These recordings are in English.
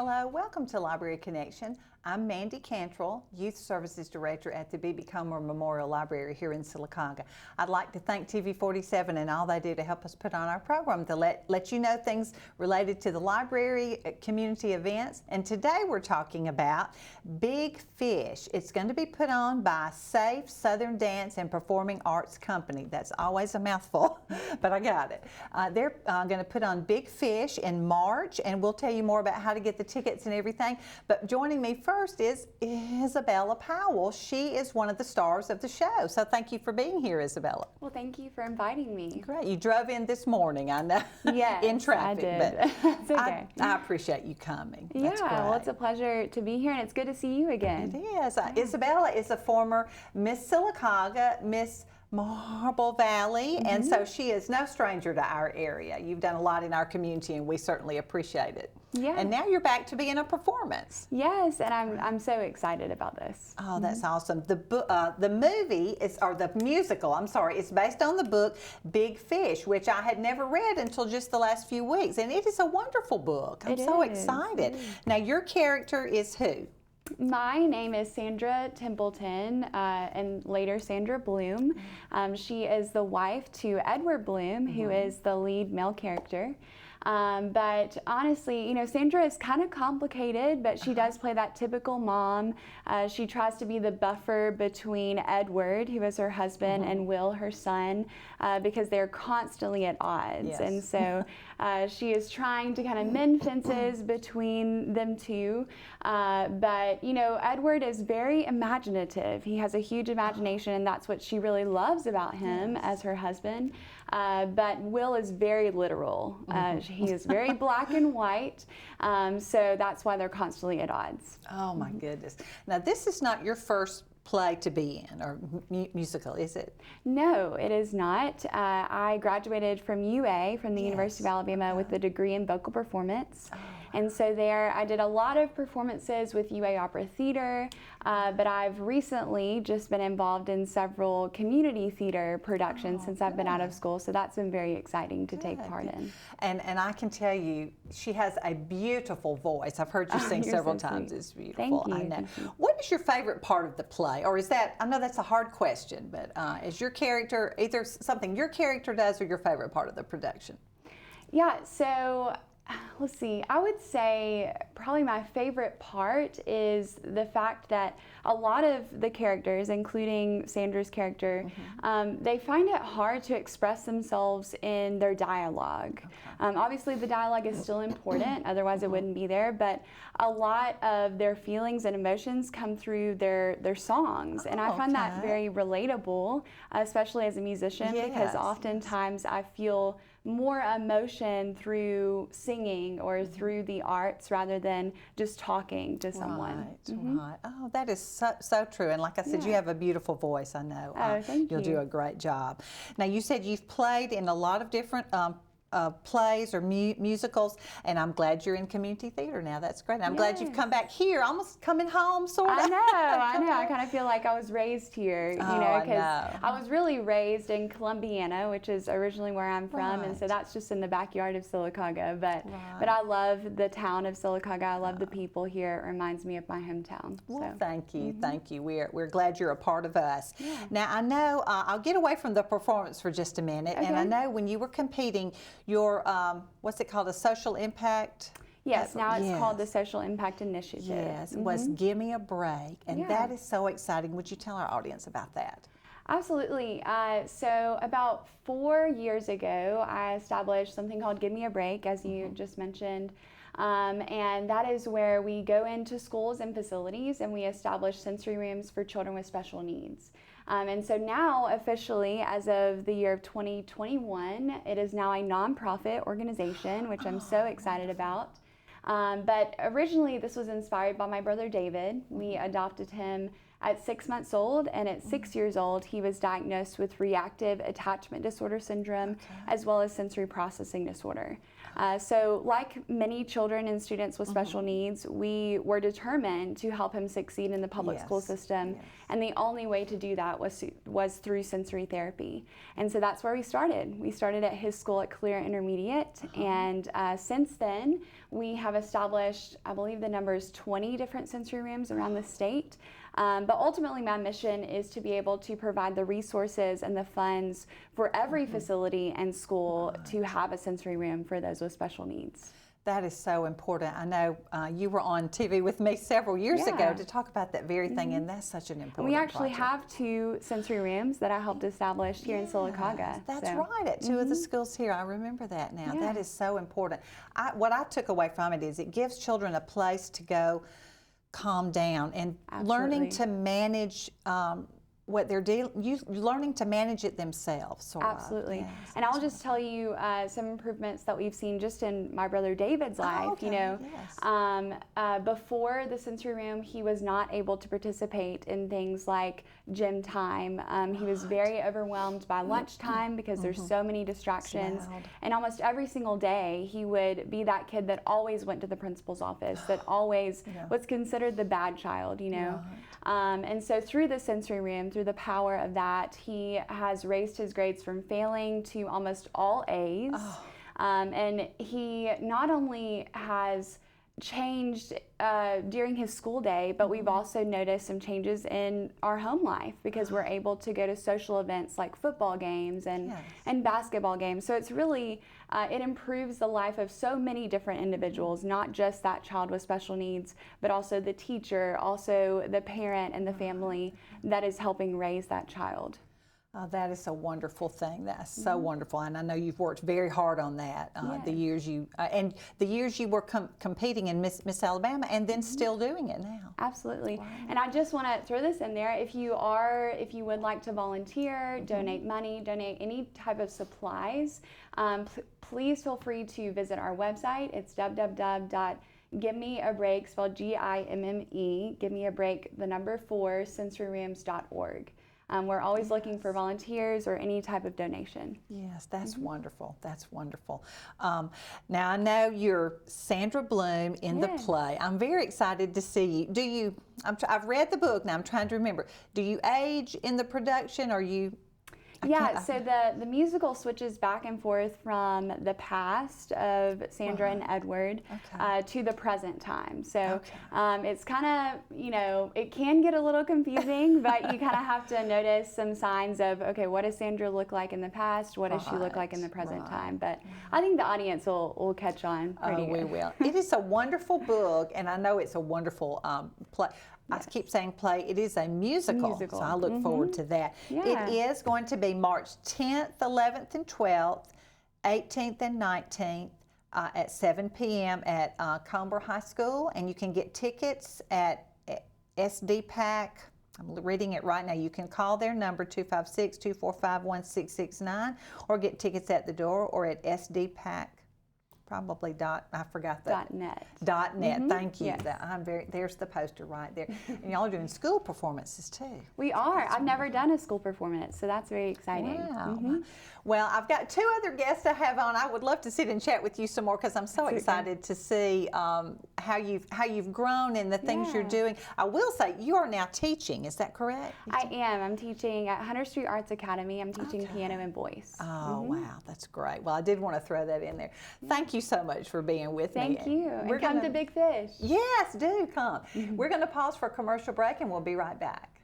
Hello, welcome to Library Connection. I'm Mandy Cantrell, Youth Services Director at the B.B. Comer Memorial Library here in Sylacauga. I'd like to thank TV47 and all they do to help us put on our program to let you know things related to the library, community events. And today we're talking about Big Fish. It's going to be put on by Safe Southern Dance and Performing Arts Company. That's always a mouthful, but I got it. They're going to put on Big Fish in March, and we'll tell you more about how to get the tickets and everything. But joining me first is Isabella Powell. She is one of the stars of the show. So thank you for being here, Isabella. Well, thank you for inviting me. Great. You drove in this morning, I know. Yes, in traffic. I did. But it's okay. I appreciate you coming. Yeah, That's great. well, it's a pleasure to be here, and it's good to see you again. It is. Isabella is a former Miss Sylacauga, Miss Marble Valley, and so she is no stranger to our area. You've done a lot in our community, and we certainly appreciate it. Yeah. And now you're back to being a performance. Yes, and I'm so excited about this. Oh, that's awesome. The movie is, or the musical, I'm sorry, it's based on the book Big Fish, which I had never read until just the last few weeks, and it is a wonderful book. I'm so excited. Now, your character is who? My name is Sandra Templeton, and later Sandra Bloom. She is the wife to Edward Bloom, who is the lead male character. But honestly, you know, Sandra is kind of complicated, but she does play that typical mom. She tries to be the buffer between Edward, who is her husband, and Will, her son, because they're constantly at odds. Yes. And so she is trying to kind of mend fences between them two. But, you know, Edward is very imaginative. He has a huge imagination, and that's what she really loves about him as her husband. But Will is very literal. He is very black and white, so that's why they're constantly at odds. Oh my goodness. Now, this is not your first play to be in, or musical, is it? No, it is not. I graduated from UA, from the University of Alabama, with a degree in vocal performance. And so there I did a lot of performances with UA Opera Theater, but I've recently just been involved in several community theater productions since I've been out of school, so that's been very exciting to take part in. And I can tell you, she has a beautiful voice. I've heard you sing several times. Sweet. It's beautiful. Thank you. I know. Thank you. What is your favorite part of the play? Or is that, I know that's a hard question, but is your character either something your character does or your favorite part of the production? Yeah, so let's see. I would say probably my favorite part is the fact that a lot of the characters, including Sandra's character, they find it hard to express themselves in their dialogue. Obviously, the dialogue is still important, otherwise it wouldn't be there, but a lot of their feelings and emotions come through their songs, and I find that very relatable, especially as a musician, because oftentimes I feel more emotion through singing or through the arts rather than just talking to someone. Right. Oh, that is so true. And like I said, you have a beautiful voice, I know. Thank you. You'll do a great job. Now, you said you've played in a lot of different plays or musicals, and I'm glad you're in community theater now. That's great. I'm glad you've come back here, almost coming home, sort of. I know. I kind of feel like I was raised here, you know, because I was really raised in Columbiana, which is originally where I'm from, and so that's just in the backyard of Sylacauga. But I love the town of Sylacauga. I love the people here. It reminds me of my hometown. Well, thank you, thank you. We're glad you're a part of us. Now, I know I'll get away from the performance for just a minute, and I know when you were competing, your what's it called, a social impact? Yes, now it's called the Social Impact Initiative. Yes, was Give Me a Break, and that is so exciting. Would you tell our audience about that? Absolutely. So about 4 years ago, I established something called Give Me a Break, as you just mentioned. And that is where we go into schools and facilities and we establish sensory rooms for children with special needs. And so now officially, as of the year of 2021, it is now a nonprofit organization, which I'm so excited about. But originally this was inspired by my brother David. We adopted him at 6 months old, and at 6 years old, he was diagnosed with reactive attachment disorder syndrome, as well as sensory processing disorder. So like many children and students with special needs, we were determined to help him succeed in the public school system, and the only way to do that was through sensory therapy. And so that's where we started. We started at his school at Clear Intermediate, and since then, We have established, I believe the number is 20 different sensory rooms around the state. But ultimately, my mission is to be able to provide the resources and the funds for every facility and school to have a sensory room for those with special needs. That is so important. I know you were on TV with me several years ago to talk about that very thing, and that's such an important We actually project. have 2 sensory rooms that I helped establish here in Sylacauga. That's so. right, at 2 of the schools here. I remember that now. Yeah. That is so important. What I took away from it is it gives children a place to go calm down and learning to manage what they're learning to manage it themselves. Sort Absolutely. Yes, and I'll just tell you some improvements that we've seen just in my brother David's life. okay. You know, Yes. before the sensory room, he was not able to participate in things like gym time. He was very overwhelmed by lunchtime because there's so many distractions. Loud. And almost every single day, he would be that kid that always went to the principal's office, that always was considered the bad child, you know. And so through the sensory room, through the power of that, he has raised his grades from failing to almost all A's. And he not only has changed during his school day, but we've also noticed some changes in our home life because we're able to go to social events like football games and basketball games. So it's really, it improves the life of so many different individuals, not just that child with special needs, but also the teacher, also the parent and the family that is helping raise that child. Oh, that is a wonderful thing. That's so wonderful, and I know you've worked very hard on that. The years you were competing in Miss Alabama, and then still doing it now. Absolutely. Wow. And I just want to throw this in there. If you would like to volunteer, donate money, donate any type of supplies, please feel free to visit our website. It's www.givemeabreak, spelled GIMME, give me a break, the number 4, sensoryrooms.org. We're always looking for volunteers or any type of donation. Yes, that's wonderful. That's wonderful. Now I know you're Sandra Bloom in the play. I'm very excited to see you. Do you? I've read the book. Now I'm trying to remember. Do you age in the production? Or you? So the musical switches back and forth from the past of Sandra and Edward to the present time. So it's kind of, it can get a little confusing, but you kind of have to notice some signs of, okay, what does Sandra look like in the past? What does she look like in the present time? But I think the audience will catch on pretty good. We will. It is a wonderful book, and I know it's a wonderful play. I keep saying play. It is a musical. So I look forward to that. It is going to be March 10th, 11th, and 12th, 18th and 19th at 7 p.m. at Comber High School, and you can get tickets at SDPAC. I'm reading it right now. You can call their number 256-245-1669 or get tickets at the door or at SDPAC. Probably .net. Thank you. Yes. There's the poster right there. And y'all are doing school performances too. We are. I've never done a school performance, so that's very exciting. Wow. Well, I've got 2 other guests to have on. I would love to sit and chat with you some more because I'm so excited to see how you've grown and the things you're doing. I will say you are now teaching. Is that correct? I am. I'm teaching at Hunter Street Arts Academy. I'm teaching piano and voice. Oh, wow. That's great. Well, I did want to throw that in there. Thank you so much for being with me. Thank you. And come to Big Fish. Yes, do come. We're going to pause for a commercial break and we'll be right back.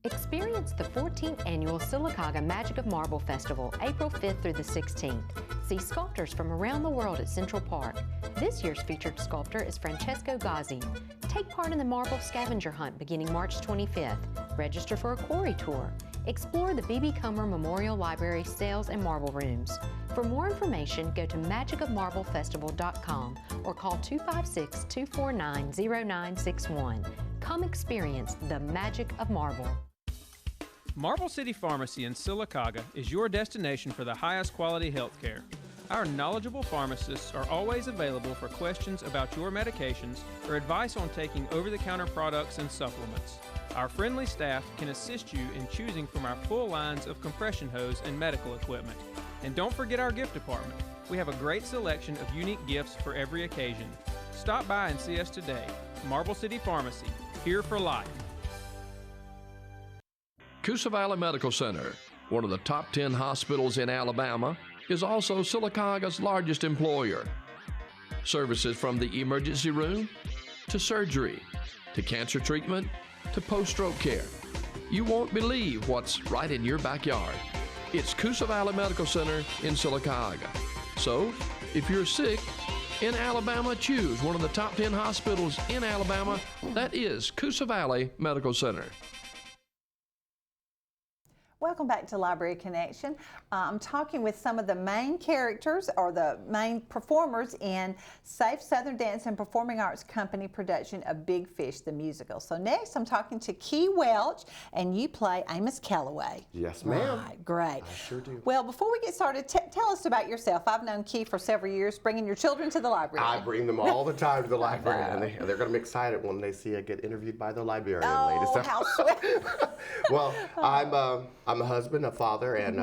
Experience the 14th Annual Sylacauga Magic of Marble Festival, April 5th through the 16th. See sculptors from around the world at Central Park. This year's featured sculptor is Francesco Gazzi. Take part in the Marble Scavenger Hunt beginning March 25th. Register for a quarry tour. Explore the B.B. Comer Memorial Library sales and marble rooms. For more information, go to magicofmarblefestival.com or call 256-249-0961. Come experience the magic of marble. Marble City Pharmacy in Sylacauga is your destination for the highest quality health care. Our knowledgeable pharmacists are always available for questions about your medications or advice on taking over-the-counter products and supplements. Our friendly staff can assist you in choosing from our full lines of compression hose and medical equipment. And don't forget our gift department. We have a great selection of unique gifts for every occasion. Stop by and see us today. Marble City Pharmacy, here for life. Coosa Valley Medical Center, one of the top 10 hospitals in Alabama, is also Sylacauga's largest employer. Services from the emergency room to surgery to cancer treatment to post-stroke care. You won't believe what's right in your backyard. It's Coosa Valley Medical Center in Sylacauga. So, if you're sick in Alabama, choose one of the top 10 hospitals in Alabama. That is Coosa Valley Medical Center. Welcome back to Library Connection. I'm talking with some of the main characters or the main performers in Safe Southern Dance and Performing Arts Company production of Big Fish, the musical. So next I'm talking to Kee Welch, and you play Amos Calloway. Yes, ma'am. Right, great. I sure do. Well, before we get started, tell us about yourself. I've known Kee for several years, bringing your children to the library. I bring them all the time to the library, and they're going to be excited when they see I get interviewed by the librarian lady. Oh, So- how sweet. Well, I'm a husband, a father, and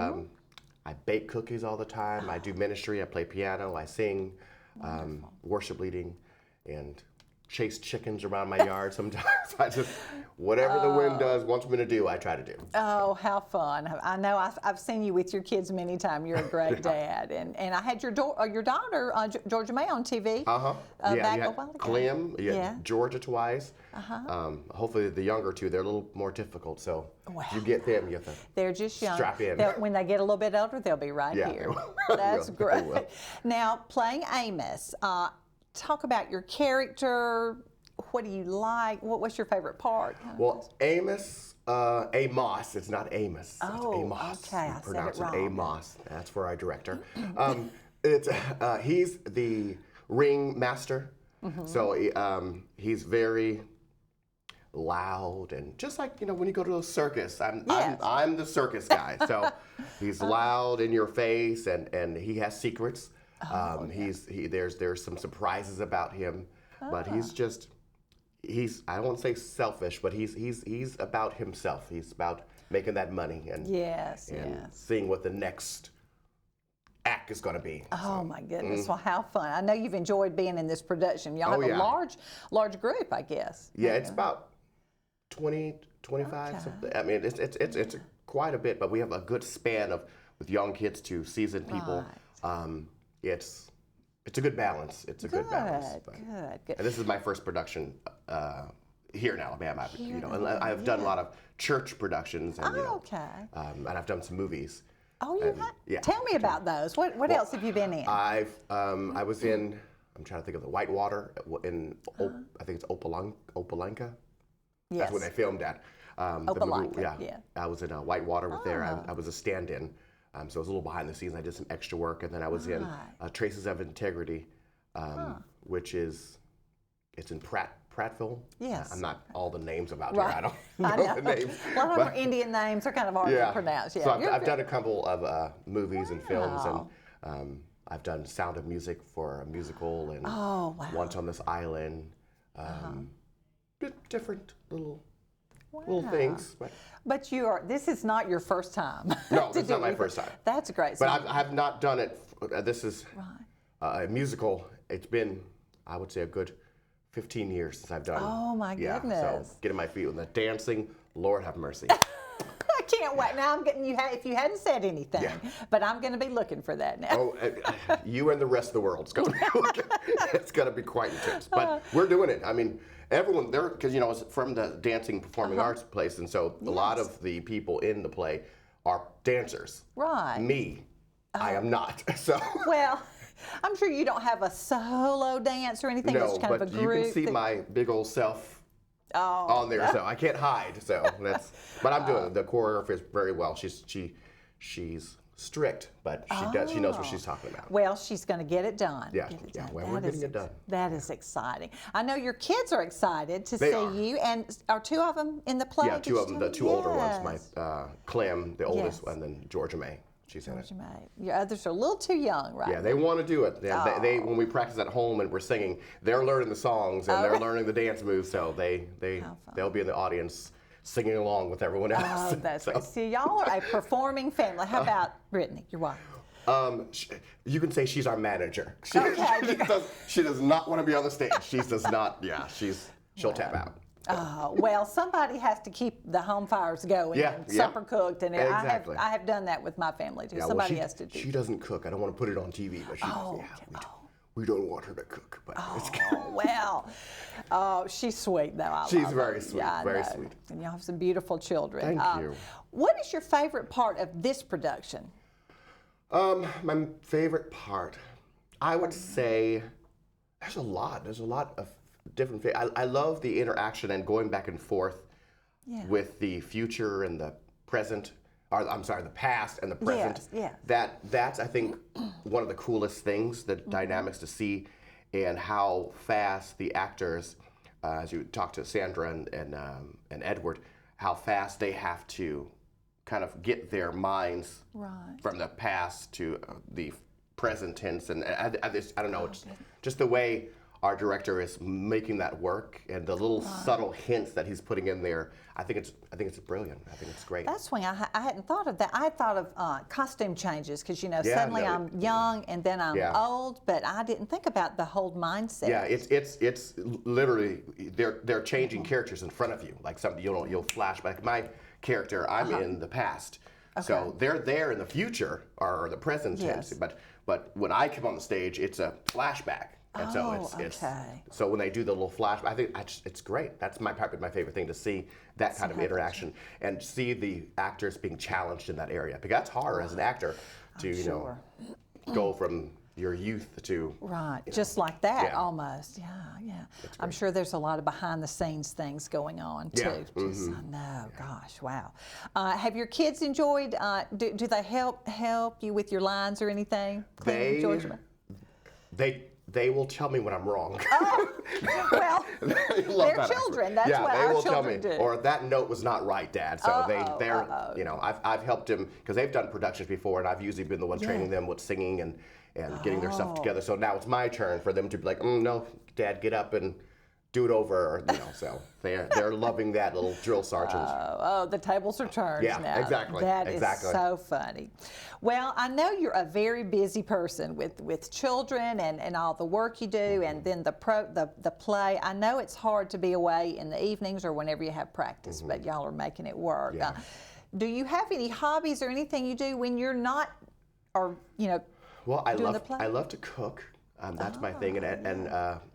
I bake cookies all the time. I do ministry. I play piano. I sing, worship leading, and chase chickens around my yard sometimes. I just, whatever the wind does, wants me to do, I try to do. Oh, how fun. I know I've seen you with your kids many times. You're a great dad. And I had your daughter, Georgia May, on TV. Yeah, back you a had while ago. Clem, you had Yeah. Georgia twice. Hopefully the younger two, they're a little more difficult. So if you get them, you have to They're just young. strap in. When they get a little bit older, they'll be right Yeah, here. they will. That's They great. will. Now, playing Amos, talk about your character. What do you like? What's your favorite part? Well, Amos, Amos, it's not Amos. Oh, it's Amos. okay, I You said pronounce it wrong. Amos. That's for our director. He's the ring master. So he's very loud, and just like, when you go to a circus, Yes. I'm the circus guy. So he's loud in your face, and he has secrets. There's some surprises about him, but he's I won't say selfish, but he's about himself. He's about making that money and Yes. seeing what the next act is going to be. Oh my goodness! Well, how fun! I know you've enjoyed being in this production. Y'all have Oh, yeah. a large group, I guess. Yeah, it's about 20, 25. Okay. Something. I mean, it's quite a bit, but we have a good span with young kids to seasoned people. It's a good balance. It's a good balance. But- Good. And this is my first production here in Alabama. Here in And I've done a lot of church productions, and Okay. and I've done some movies. Oh, you have? yeah. Tell me about those. What else have you been in? I was in. I'm trying to think of the Whitewater in. I think it's Opalanca. Yes. That's where they filmed at. Opalanca, yeah. I was in Whitewater with there. I was a stand-in, so I was a little behind the scenes. I did some extra work, and then I was in Traces of Integrity, which is it's in Prattville. Yes. I'm not all the names about Right. here. I don't I know know. the names. A lot of them but- are Indian names. They're kind of hard to pronounce. Yeah. So you're I've done good. a couple of movies and films, Wow. and I've done Sound of Music for a musical, and Oh, wow. Once on This Island. Different little things. But This is not your first time. No, to it's do not my it. first time. That's great. But I have not done it. This is Right. a musical. It's been, I would say, a good 15 years since I've done. Oh, my So goodness. getting my feet on the dancing, Lord have mercy. I can't wait. Now I'm getting you. If you hadn't said anything, Yeah. but I'm going to be looking for that now. Oh, you and the rest of the world. It's going to be quite intense. But we're doing it. I mean, everyone there, because it's from the dancing performing arts place, and so a lot of the people in the play are dancers. Right. Me, I am not. So. Well, I'm sure you don't have a solo dance or anything. It's No, kind but of a you group. can see my big old self on there, so I can't hide. So that's. But I'm doing it. The choreographer is very well. She's strict, but she knows what she's talking about. Well, she's going to get it done. Yeah, Get it yeah, done. well, we're That getting is it done. That is exciting. I know your kids are excited to They see are. you. And are two of them in the play? Yeah, Did two you of them, tell the me? two older ones. Yes. My Clem, the oldest, Yes. and then Georgia May. She's in it. Georgia May. Your others are a little too young, right? Yeah, they want to do it. They when we practice at home and we're singing, they're learning the songs and they're learning the dance moves. So they'll be in the audience singing along with everyone else. Oh, that's right. See, y'all are a performing family. How about Brittany, your wife? You can say she's our manager. Okay. She does not want to be on the stage. She does not. Yeah, she'll tap out. Well, somebody has to keep the home fires going. Yeah, and yeah. supper cooked, and Exactly. I have done that with my family too. Yeah, Somebody well, has to do. She doesn't cook. I don't want to put it on TV, but she. Oh, yeah, okay. we don't want her to cook, but it's good. Oh, well, she's sweet, though. I She's love very her. sweet, Yeah, I very know. sweet. And you have some beautiful children. Thank you. What is your favorite part of this production? My favorite part, I would say, there's a lot. There's a lot of different. I love the interaction and going back and forth with the future and the present. Or, I'm sorry, the past and the present. Yes. That's I think one of the coolest things, the dynamics to see, and how fast the actors, as you talk to Sandra and Edward, how fast they have to kind of get their minds from the past to the present tense, and I don't know, it's just the way our director is making that work, and the little subtle hints that he's putting in there. I think it's brilliant. I think it's great. That's when I hadn't thought of that. I had thought of costume changes because suddenly I'm young and then I'm old, but I didn't think about the whole mindset. Yeah, it's literally they're changing characters in front of you, like something you'll flash back. My character, I'm in the past, so they're there in the future or the present tense. But when I come on the stage, it's a flashback. And so so when they do the little flash, I think it's great. That's my favorite thing, to see that kind of interaction and see the actors being challenged in that area, because that's hard as an actor to go from your youth to just like that almost. Yeah. I'm sure there's a lot of behind the scenes things going on too. I know. Gosh, wow. Have your kids enjoyed? Do they help you with your lines or anything? They will tell me when I'm wrong. Well, they're children. That's what our children do. Or that note was not right, Dad. So they're I've helped them because they've done productions before, and I've usually been the one training them with singing and getting their stuff together. So now it's my turn for them to be like, no, Dad, get up and do it over, or, so they're loving that little drill sergeant. The tables are turned now. Exactly. That is so funny. Well, I know you're a very busy person with children and all the work you do, and then the play. I know it's hard to be away in the evenings or whenever you have practice, but y'all are making it work. Yeah. Do you have any hobbies or anything you do when you're not, or Well, I doing the play? love to cook. That's my thing, and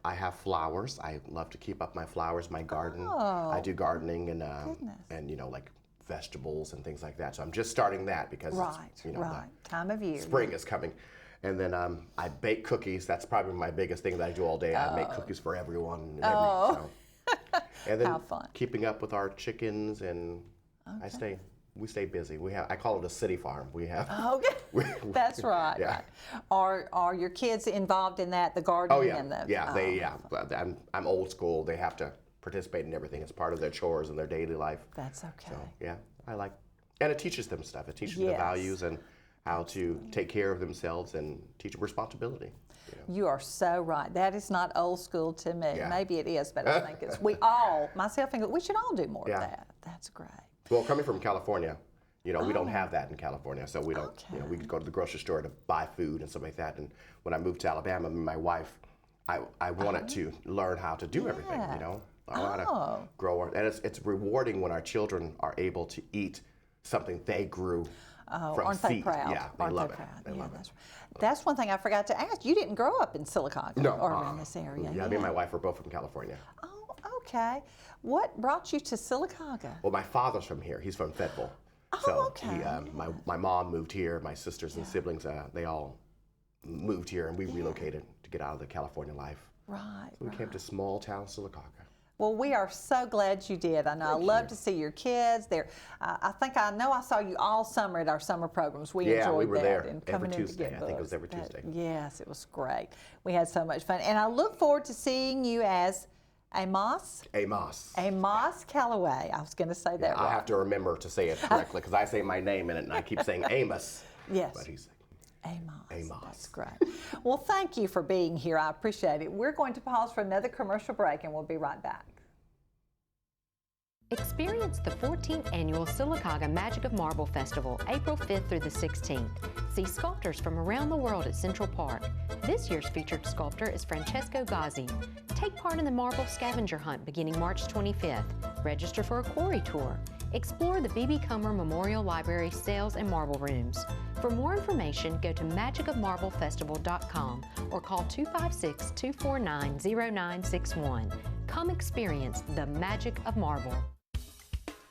I have flowers. I love to keep up my flowers, my garden. I do gardening and like vegetables and things like that. So I'm just starting that because time of year. Spring is coming, and then I bake cookies. That's probably my biggest thing that I do all day. I make cookies for everyone. And then how fun! Keeping up with our chickens, and we stay busy. I call it a city farm. We have. That's right. Yeah. Right. Are your kids involved in that? The gardening and the. I'm old school. They have to participate in everything as part of their chores and their daily life. That's okay. So I like, and it teaches them stuff. It teaches them the values and how to take care of themselves and teach them responsibility. You are so right. That is not old school to me. Yeah. Maybe it is, but I think it's myself included, we should all do more of that. That's great. Well, coming from California, we don't have that in California, so we don't. We go to the grocery store to buy food and stuff like that. And when I moved to Alabama, my wife, I wanted to learn how to do everything. I know how to grow, and it's rewarding when our children are able to eat something they grew from aren't seed. they proud? Yeah, they love it. They love it. That's one thing I forgot to ask. You didn't grow up in Silicaga or in this area. Yeah, me and my wife are both from California. Oh, okay. What brought you to Silicaga? Well, my father's from here. He's from Fayetteville. My mom moved here. My sisters and siblings, they all moved here, and we relocated to get out of the California life. Right. So we came to small town Silicaga. Well, we are so glad you did. I know I love to see your kids. I know I saw you all summer at our summer programs. We enjoyed we were that. there And every coming Tuesday. In to get I think it was books. every Tuesday. Yes, it was great. We had so much fun. And I look forward to seeing you as Amos Calloway. I was going to say that right. I have to remember to say it correctly because I say my name in it and I keep saying Amos. Yes. But he's Amos. That's great. Well, thank you for being here. I appreciate it. We're going to pause for another commercial break, and we'll be right back. Experience the 14th Annual Silicaga Magic of Marble Festival, April 5th through the 16th. See sculptors from around the world at Central Park. This year's featured sculptor is Francesco Gazzi. Take part in the marble scavenger hunt beginning March 25th. Register for a quarry tour. Explore the B.B. Comer Memorial Library sales and marble rooms. For more information, go to magicofmarblefestival.com or call 256-249-0961. Come experience the magic of marble.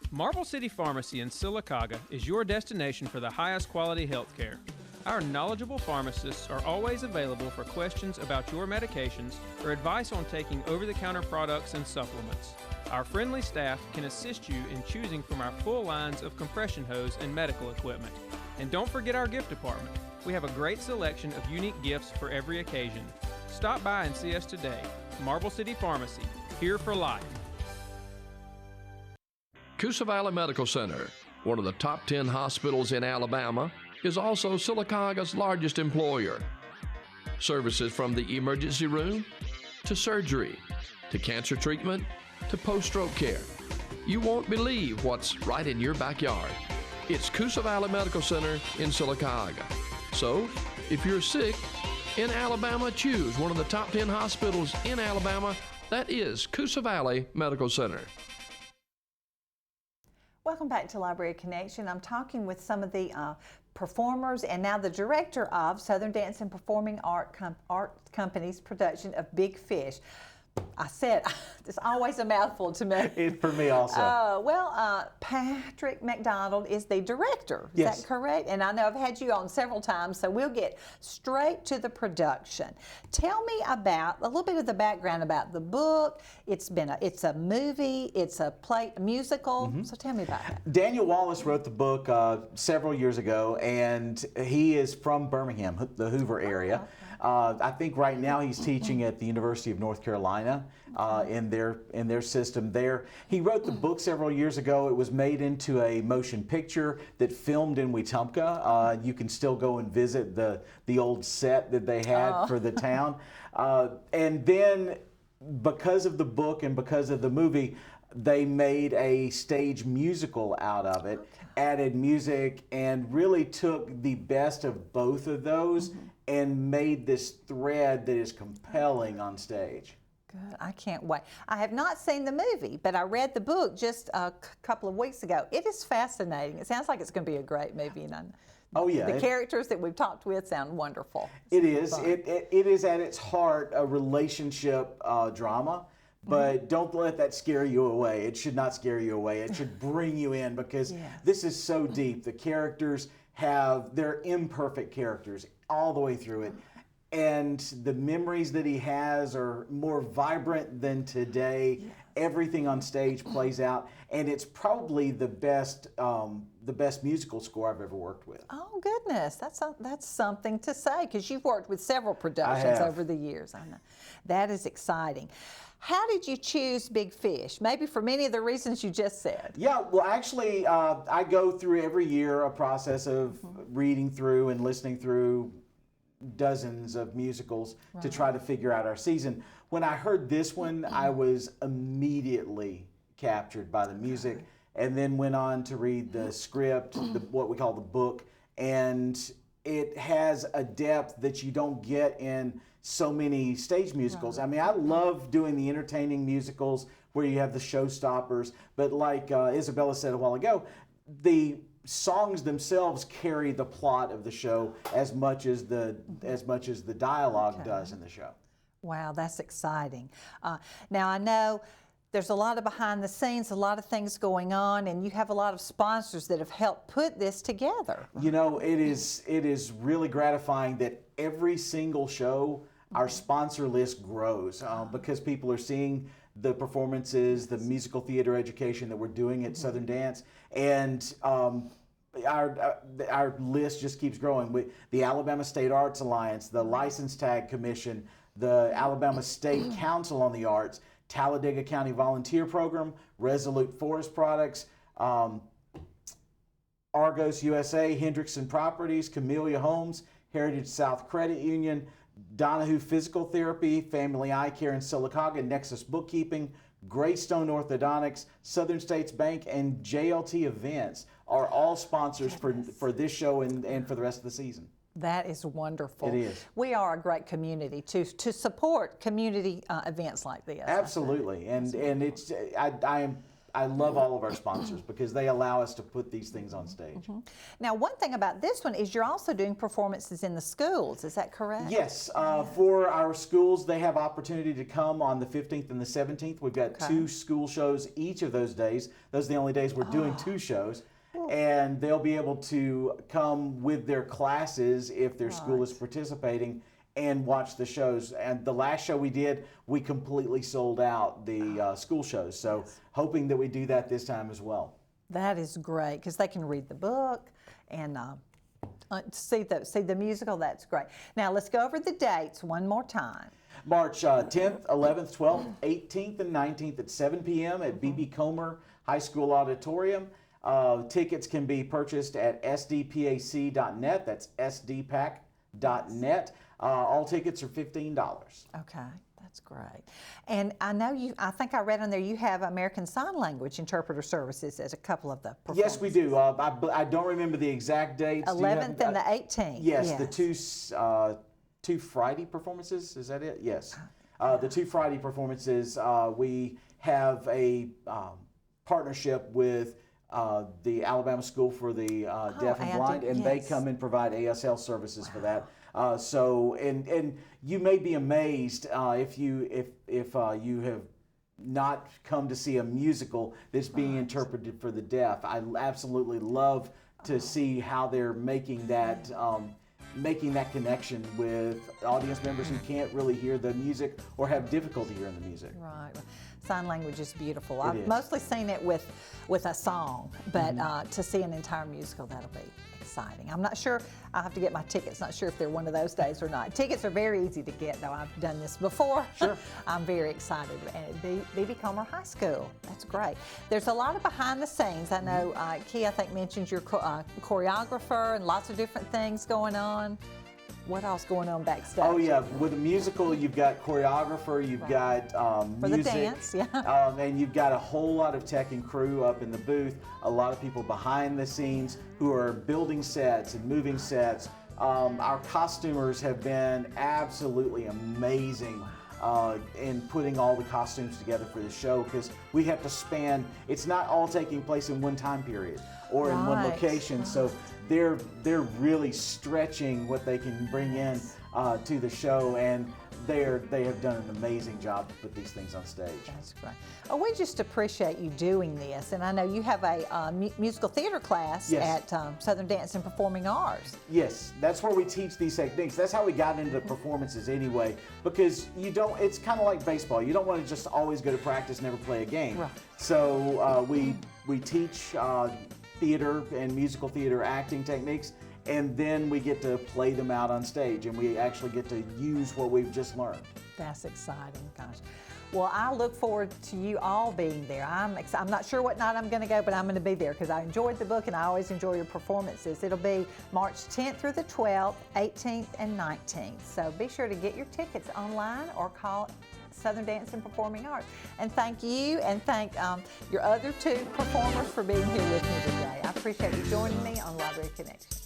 Marble City Pharmacy in Sylacauga is your destination for the highest quality health care. Our knowledgeable pharmacists are always available for questions about your medications or advice on taking over-the-counter products and supplements. Our friendly staff can assist you in choosing from our full lines of compression hose and medical equipment. And don't forget our gift department. We have a great selection of unique gifts for every occasion. Stop by and see us today. Marble City Pharmacy, here for life. Coosa Valley Medical Center, one of the top 10 hospitals in Alabama, is also Sylacauga's largest employer. Services from the emergency room to surgery to cancer treatment to post-stroke care. You won't believe what's right in your backyard. It's Coosa Valley Medical Center in Sylacauga. So, if you're sick in Alabama, choose one of the top 10 hospitals in Alabama. That is Coosa Valley Medical Center. Welcome back to Library Connection. I'm talking with some of the performers and now the director of Southern Dance and Performing Art Company's production of Big Fish. I said, it's always a mouthful to me. It's for me also. Patrick McDonald is the director. Is Yes. that correct? And I know I've had you on several times, so we'll get straight to the production. Tell me about a little bit of the background about the book. It's a movie, it's a musical. So tell me about that. Daniel Wallace wrote the book several years ago, and he is from Birmingham, the Hoover area. I think right now he's teaching at the University of North Carolina in their system there. He wrote the book several years ago. It was made into a motion picture that filmed in Wetumpka. You can still go and visit the old set that they had for the town. And then because of the book and because of the movie, they made a stage musical out of it, added music, and really took the best of both of those and made this thread that is compelling on stage. Good. I can't wait. I have not seen the movie, but I read the book just a couple of weeks ago. It is fascinating. It sounds like it's going to be a great movie. And the characters that we've talked with sound wonderful. It is. It is at its heart a relationship drama. But don't let that scare you away. It should not scare you away. It should bring you in because this is so deep. The characters they're imperfect characters all the way through it. And the memories that he has are more vibrant than today. Everything on stage plays out. And it's probably the best musical score I've ever worked with. Oh, goodness. That's something to say because you've worked with several productions over the years. I know. That is exciting. How did you choose Big Fish? Maybe for many of the reasons you just said. Yeah, well, actually, I go through every year a process of reading through and listening through dozens of musicals to try to figure out our season. When I heard this one, I was immediately captured by the music and then went on to read the script, what we call the book, and it has a depth that you don't get in so many stage musicals. I mean, I love doing the entertaining musicals where you have the showstoppers, but like Isabella said a while ago, the songs themselves carry the plot of the show as much as the dialogue does in the show. Wow, that's exciting. Now I know there's a lot of behind the scenes, a lot of things going on, and you have a lot of sponsors that have helped put this together. You know, it is really gratifying that every single show, our sponsor list grows because people are seeing the performances, the musical theater education that we're doing at Southern Dance, and our list just keeps growing. The Alabama State Arts Alliance, the License Tag Commission, the Alabama State Council on the Arts, Talladega County Volunteer Program, Resolute Forest Products, Argos USA, Hendrickson Properties, Camellia Homes, Heritage South Credit Union, Donahue Physical Therapy, Family Eye Care in Sylacauga, Nexus Bookkeeping, Greystone Orthodontics, Southern States Bank, and JLT Events are all sponsors for this show and for the rest of the season. That is wonderful. It is. We are a great community to support community events like this. Absolutely, and it's I am I love all of our sponsors because they allow us to put these things on stage. Now, one thing about this one is you're also doing performances in the schools. Is that correct? Yes, for our schools, they have opportunity to come on the 15th and the 17th. We've got 2 school shows each of those days. Those are the only days we're doing 2 shows. And they'll be able to come with their classes if their school is participating and watch the shows. And the last show we did, we completely sold out the school shows. So hoping that we do that this time as well. That is great because they can read the book and see the musical. That's great. Now let's go over the dates one more time. March 10th, 11th, 12th, 18th, and 19th at 7 p.m. at B.B. Comer High School Auditorium. Tickets can be purchased at sdpac.net. That's sdpac.net. All tickets are $15. Okay, that's great. And I know I think I read on there you have American Sign Language interpreter services as a couple of the performances. Yes, we do. I don't remember the exact dates. 11th and the 18th. Yes, the two Friday performances. Is that it? Yes. The 2 Friday performances, we have a partnership with the Alabama School for the Deaf and Blind, and they come and provide ASL services for that. So you may be amazed if you have not come to see a musical that's being interpreted for the deaf. I absolutely love to see how they're making that connection with audience members who can't really hear the music or have difficulty hearing the music. Right. Sign language is beautiful. I've mostly seen it with a song, but to see an entire musical, that'll be exciting. I'm not sure. I'll have to get my tickets. Not sure if they're one of those days or not. Tickets are very easy to get, though. I've done this before. Sure. I'm very excited. And B.B. Comer High School. That's great. There's a lot of behind the scenes. I know Kee, I think, mentioned your choreographer and lots of different things going on. What else going on backstage? Oh yeah, with a musical, you've got choreographer, you've got for music, the dance, and you've got a whole lot of tech and crew up in the booth. A lot of people behind the scenes who are building sets and moving sets. Our costumers have been absolutely amazing in putting all the costumes together for the show because we have to span. It's not all taking place in one time period or in one location, so they're really stretching what they can bring in to the show, and they have done an amazing job to put these things on stage. That's great. Oh, we just appreciate you doing this, and I know you have a musical theater class at Southern Dance and Performing Arts. Yes, that's where we teach these techniques. That's how we got into the performances anyway, because it's kind of like baseball. You don't want to just always go to practice, never play a game. Right. So we teach theater and musical theater acting techniques, and then we get to play them out on stage, and we actually get to use what we've just learned. That's exciting, gosh. Well, I look forward to you all being there. I'm not sure what night I'm going to go, but I'm going to be there because I enjoyed the book and I always enjoy your performances. It'll be March 10th through the 12th, 18th, and 19th. So be sure to get your tickets online or call Southern Dance and Performing Arts. And thank you, and thank your other 2 performers for being here with me today. I appreciate you joining me on Library Connection.